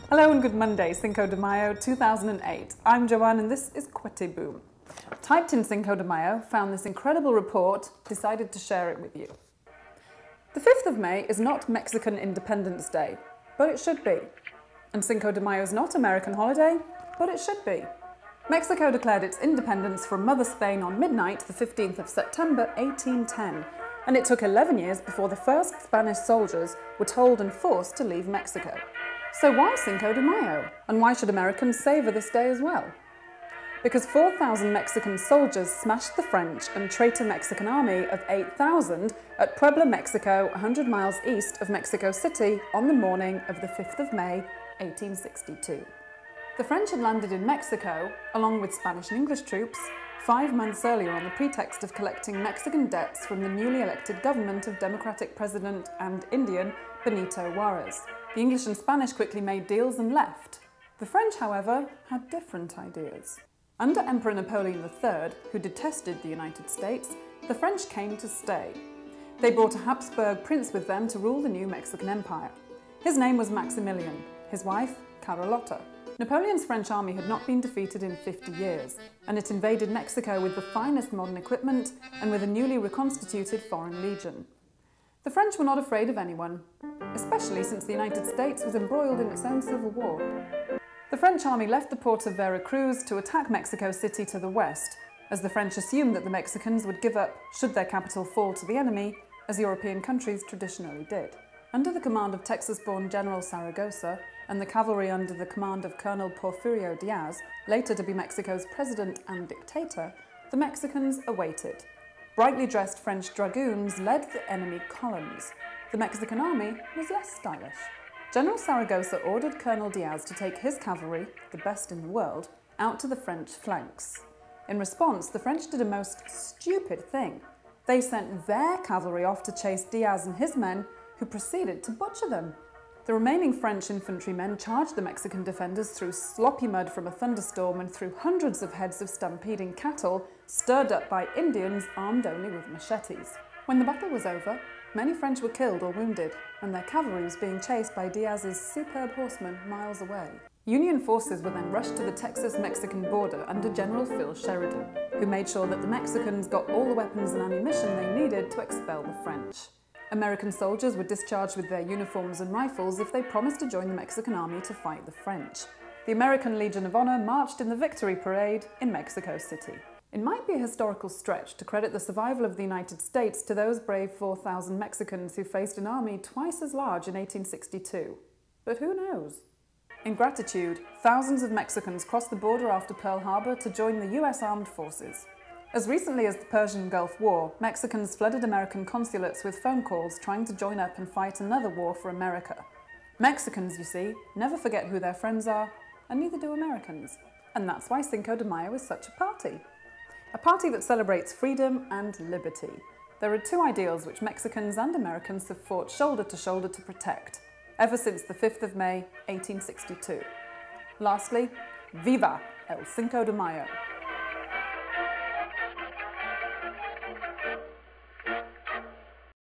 Hello and good Monday, Cinco de Mayo 2008. I'm Joanne and this is Kwete Boom. Typed in Cinco de Mayo, found this incredible report, decided to share it with you. The 5th of May is not Mexican Independence Day, but it should be. And Cinco de Mayo is not American holiday, but it should be. Mexico declared its independence from Mother Spain on midnight, the 15th of September 1810, and it took 11 years before the first Spanish soldiers were told and forced to leave Mexico. So why Cinco de Mayo? And why should Americans savour this day as well? Because 4,000 Mexican soldiers smashed the French and traitor Mexican army of 8,000 at Puebla, Mexico, 100 miles east of Mexico City on the morning of the 5th of May, 1862. The French had landed in Mexico, along with Spanish and English troops, 5 months earlier on the pretext of collecting Mexican debts from the newly elected government of Democratic President and Indian Benito Juarez. The English and Spanish quickly made deals and left. The French, however, had different ideas. Under Emperor Napoleon III, who detested the United States, the French came to stay. They brought a Habsburg prince with them to rule the new Mexican Empire. His name was Maximilian, his wife, Carlota. Napoleon's French army had not been defeated in 50 years, and it invaded Mexico with the finest modern equipment and with a newly reconstituted foreign legion. The French were not afraid of anyone, especially since the United States was embroiled in its own civil war. The French army left the port of Veracruz to attack Mexico City to the west, as the French assumed that the Mexicans would give up should their capital fall to the enemy, as European countries traditionally did. Under the command of Texas-born General Zaragoza, and the cavalry under the command of Colonel Porfirio Diaz, later to be Mexico's president and dictator, the Mexicans awaited. Brightly dressed French dragoons led the enemy columns. The Mexican army was less stylish. General Zaragoza ordered Colonel Diaz to take his cavalry, the best in the world, out to the French flanks. In response, the French did a most stupid thing. They sent their cavalry off to chase Diaz and his men, who proceeded to butcher them. The remaining French infantrymen charged the Mexican defenders through sloppy mud from a thunderstorm and through hundreds of heads of stampeding cattle, stirred up by Indians armed only with machetes. When the battle was over, many French were killed or wounded, and their cavalry was being chased by Diaz's superb horsemen miles away. Union forces were then rushed to the Texas-Mexican border under General Phil Sheridan, who made sure that the Mexicans got all the weapons and ammunition they needed to expel the French. American soldiers were discharged with their uniforms and rifles if they promised to join the Mexican army to fight the French. The American Legion of Honor marched in the Victory Parade in Mexico City. It might be a historical stretch to credit the survival of the United States to those brave 4,000 Mexicans who faced an army twice as large in 1862. But who knows? In gratitude, thousands of Mexicans crossed the border after Pearl Harbor to join the US Armed Forces. As recently as the Persian Gulf War, Mexicans flooded American consulates with phone calls trying to join up and fight another war for America. Mexicans, you see, never forget who their friends are, and neither do Americans. And that's why Cinco de Mayo is such a party. A party that celebrates freedom and liberty. There are two ideals which Mexicans and Americans have fought shoulder to shoulder to protect, ever since the 5th of May, 1862. Lastly, Viva el Cinco de Mayo!